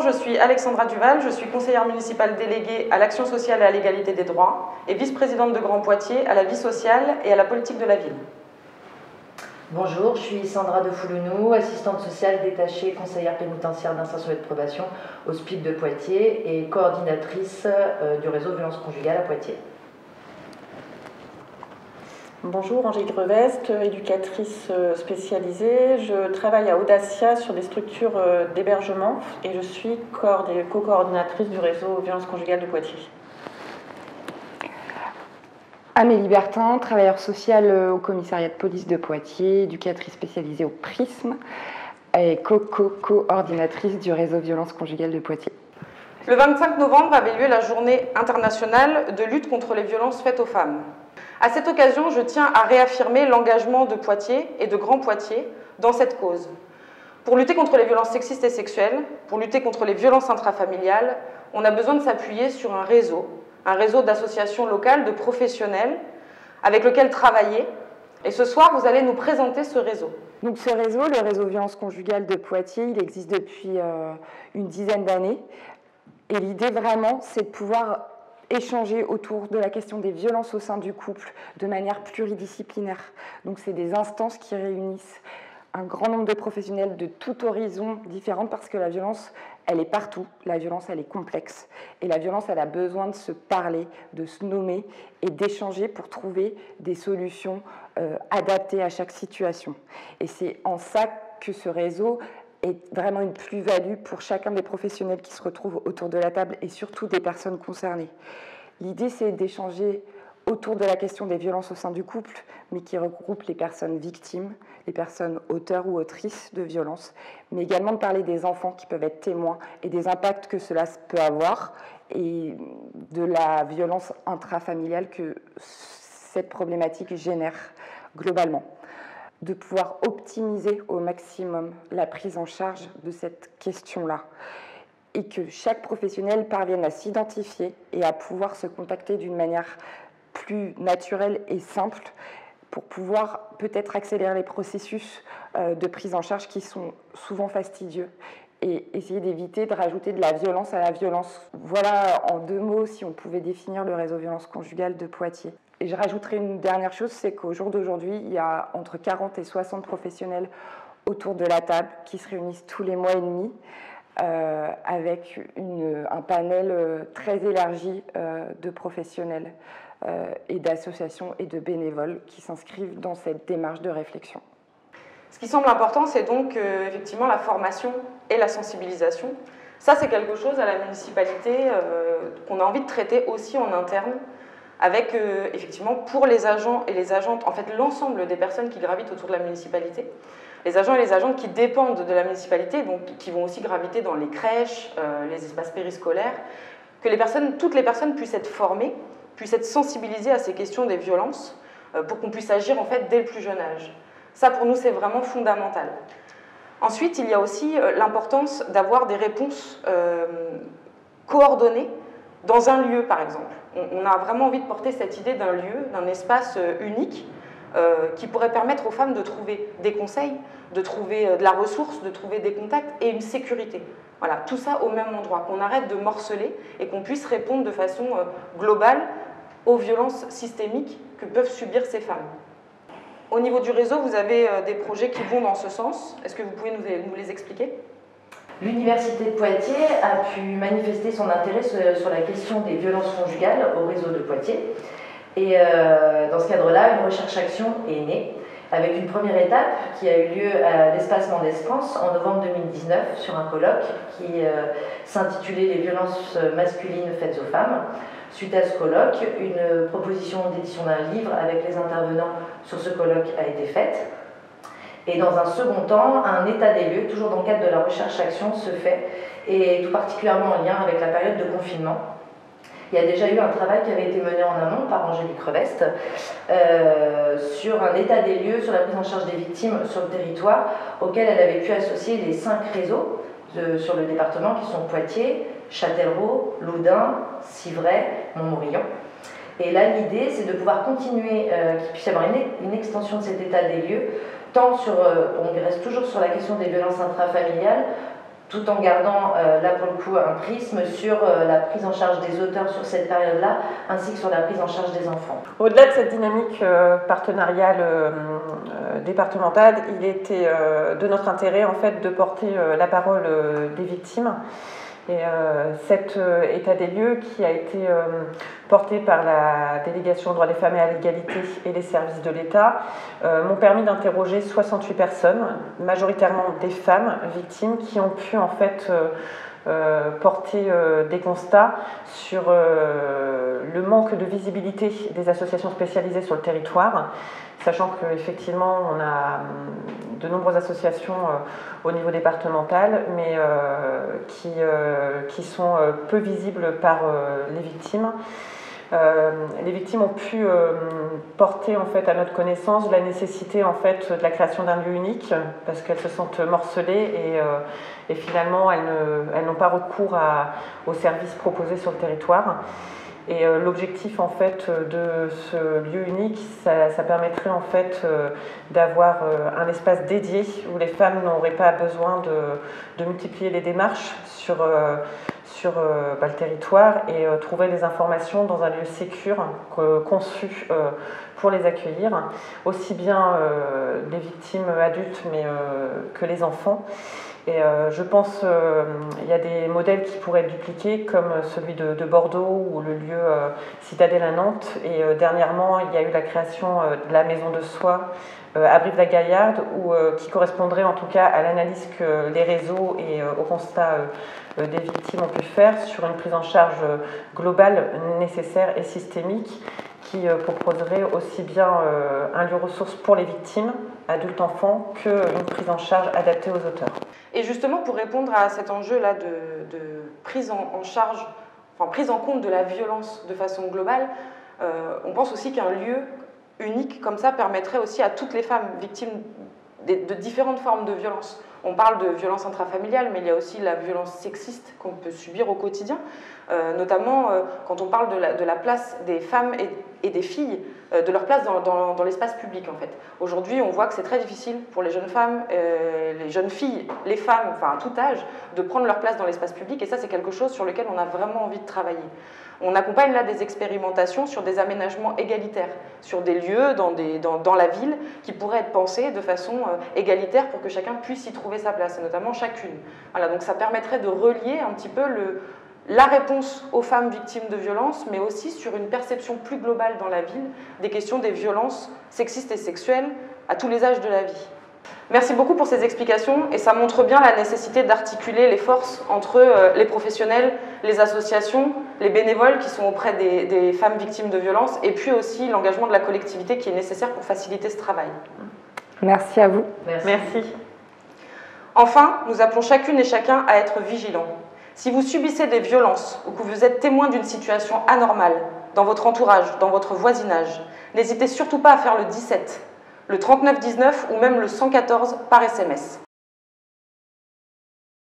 je suis Alexandra Duval, je suis conseillère municipale déléguée à l'action sociale et à l'égalité des droits et vice-présidente de Grand Poitiers à la vie sociale et à la politique de la ville. Bonjour, je suis Sandra de Foulounou, assistante sociale détachée, conseillère pénitentiaire d'insertion et de probation au SPIC de Poitiers et coordinatrice du réseau violence conjugale à Poitiers. Bonjour, Angélique Revesque, éducatrice spécialisée. Je travaille à Audacia sur des structures d'hébergement et je suis co-coordinatrice du réseau violence conjugale de Poitiers. Amélie Bertin, travailleure sociale au commissariat de police de Poitiers, éducatrice spécialisée au Prisme et coordinatrice du réseau violence conjugale de Poitiers. Le 25 novembre avait lieu la journée internationale de lutte contre les violences faites aux femmes. À cette occasion, je tiens à réaffirmer l'engagement de Poitiers et de Grand Poitiers dans cette cause. Pour lutter contre les violences sexistes et sexuelles, pour lutter contre les violences intrafamiliales, on a besoin de s'appuyer sur un réseau d'associations locales, de professionnels avec lequel travailler. Et ce soir, vous allez nous présenter ce réseau. Donc ce réseau, le réseau violence conjugale de Poitiers, il existe depuis une dizaine d'années. Et l'idée vraiment, c'est de pouvoir échanger autour de la question des violences au sein du couple de manière pluridisciplinaire. Donc c'est des instances qui réunissent un grand nombre de professionnels de tout horizon différents parce que la violence, elle est partout. La violence, elle est complexe. Et la violence, elle a besoin de se parler, de se nommer et d'échanger pour trouver des solutions adaptées à chaque situation. Et c'est en ça que ce réseau est vraiment une plus-value pour chacun des professionnels qui se retrouvent autour de la table et surtout des personnes concernées. L'idée, c'est d'échanger autour de la question des violences au sein du couple, mais qui regroupe les personnes victimes, les personnes auteurs ou autrices de violences, mais également de parler des enfants qui peuvent être témoins et des impacts que cela peut avoir et de la violence intrafamiliale que cette problématique génère globalement. De pouvoir optimiser au maximum la prise en charge de cette question-là et que chaque professionnel parvienne à s'identifier et à pouvoir se contacter d'une manière plus naturelle et simple pour pouvoir peut-être accélérer les processus de prise en charge qui sont souvent fastidieux et essayer d'éviter de rajouter de la violence à la violence. Voilà en 2 mots si on pouvait définir le réseau violence conjugale de Poitiers. Et je rajouterai une dernière chose, c'est qu'au jour d'aujourd'hui, il y a entre 40 et 60 professionnels autour de la table qui se réunissent tous les mois et demi avec un panel très élargi de professionnels et d'associations et de bénévoles qui s'inscrivent dans cette démarche de réflexion. Ce qui semble important, c'est donc effectivement la formation et la sensibilisation. Ça, c'est quelque chose à la municipalité qu'on a envie de traiter aussi en interne, avec effectivement pour les agents et les agentes, en fait l'ensemble des personnes qui gravitent autour de la municipalité, les agents et les agentes qui dépendent de la municipalité, donc qui vont aussi graviter dans les crèches, les espaces périscolaires, que toutes les personnes puissent être formées, puissent être sensibilisées à ces questions des violences, pour qu'on puisse agir en fait dès le plus jeune âge. Ça pour nous c'est vraiment fondamental. Ensuite il y a aussi l'importance d'avoir des réponses coordonnées dans un lieu par exemple. On a vraiment envie de porter cette idée d'un lieu, d'un espace unique qui pourrait permettre aux femmes de trouver des conseils, de trouver de la ressource, de trouver des contacts et une sécurité. Voilà, tout ça au même endroit, qu'on arrête de morceler et qu'on puisse répondre de façon globale aux violences systémiques que peuvent subir ces femmes. Au niveau du réseau, vous avez des projets qui vont dans ce sens. Est-ce que vous pouvez nous les expliquer ? L'Université de Poitiers a pu manifester son intérêt sur la question des violences conjugales au réseau de Poitiers. Et dans ce cadre-là, une recherche-action est née, avec une première étape qui a eu lieu à l'espace Mendès France en novembre 2019 sur un colloque qui s'intitulait « Les violences masculines faites aux femmes ». Suite à ce colloque, une proposition d'édition d'un livre avec les intervenants sur ce colloque a été faite. Et dans un second temps, un état des lieux, toujours dans le cadre de la recherche-action, se fait, et tout particulièrement en lien avec la période de confinement. Il y a déjà eu un travail qui avait été mené en amont par Angélique Revesque sur un état des lieux, sur la prise en charge des victimes sur le territoire, auquel elle avait pu associer les 5 réseaux sur le département qui sont Poitiers, Châtellerault, Loudun, Civray, Montmorillon. Et là, l'idée, c'est de pouvoir continuer, qu'il puisse y avoir une extension de cet état des lieux, tant sur, on reste toujours sur la question des violences intrafamiliales, tout en gardant là pour le coup un prisme sur la prise en charge des auteurs sur cette période-là, ainsi que sur la prise en charge des enfants. Au-delà de cette dynamique partenariale départementale, il était de notre intérêt en fait de porter la parole des victimes. Et cet état des lieux qui a été porté par la délégation aux droits des femmes et à l'égalité et les services de l'État m'ont permis d'interroger 68 personnes, majoritairement des femmes victimes, qui ont pu en fait porter des constats sur le manque de visibilité des associations spécialisées sur le territoire, sachant qu'effectivement on a de nombreuses associations au niveau départemental, mais qui sont peu visibles par les victimes. Les victimes ont pu porter en fait à notre connaissance la nécessité en fait de la création d'un lieu unique parce qu'elles se sentent morcelées et finalement elles n'ont pas recours aux services proposés sur le territoire. Et l'objectif en fait de ce lieu unique, ça permettrait en fait d'avoir un espace dédié où les femmes n'auraient pas besoin de multiplier les démarches sur le territoire et trouver les informations dans un lieu sécure conçu pour les accueillir, aussi bien les victimes adultes mais que les enfants. Et je pense qu'il y a des modèles qui pourraient être dupliqués, comme celui de Bordeaux ou le lieu Citadelle à Nantes. Et dernièrement, il y a eu la création de la maison de soins à Brive-la-Gaillarde, qui correspondrait en tout cas à l'analyse que les réseaux et au constat des victimes ont pu faire sur une prise en charge globale, nécessaire et systémique, qui proposerait aussi bien un lieu ressource pour les victimes, adultes, enfants, qu'une prise en charge adaptée aux auteurs. Et justement, pour répondre à cet enjeu-là de prise en charge, enfin prise en compte de la violence de façon globale, on pense aussi qu'un lieu unique comme ça permettrait aussi à toutes les femmes victimes de différentes formes de violence. On parle de violence intrafamiliale, mais il y a aussi la violence sexiste qu'on peut subir au quotidien, notamment quand on parle de la place des femmes et des filles, de leur place dans l'espace public en fait. Aujourd'hui, on voit que c'est très difficile pour les jeunes femmes, les jeunes filles, les femmes, enfin à tout âge, de prendre leur place dans l'espace public, et ça c'est quelque chose sur lequel on a vraiment envie de travailler. On accompagne là des expérimentations sur des aménagements égalitaires, sur des lieux dans la ville qui pourraient être pensés de façon égalitaire pour que chacun puisse y trouver sa place, et notamment chacune. Voilà, donc ça permettrait de relier un petit peu la réponse aux femmes victimes de violences, mais aussi sur une perception plus globale dans la ville des questions des violences sexistes et sexuelles à tous les âges de la vie. Merci beaucoup pour ces explications, et ça montre bien la nécessité d'articuler les forces entre les professionnels, les associations, les bénévoles qui sont auprès des femmes victimes de violences, et puis aussi l'engagement de la collectivité qui est nécessaire pour faciliter ce travail. Merci à vous. Merci. Enfin, nous appelons chacune et chacun à être vigilants. Si vous subissez des violences ou que vous êtes témoin d'une situation anormale dans votre entourage, dans votre voisinage, n'hésitez surtout pas à faire le 17, le 3919 ou même le 114 par SMS.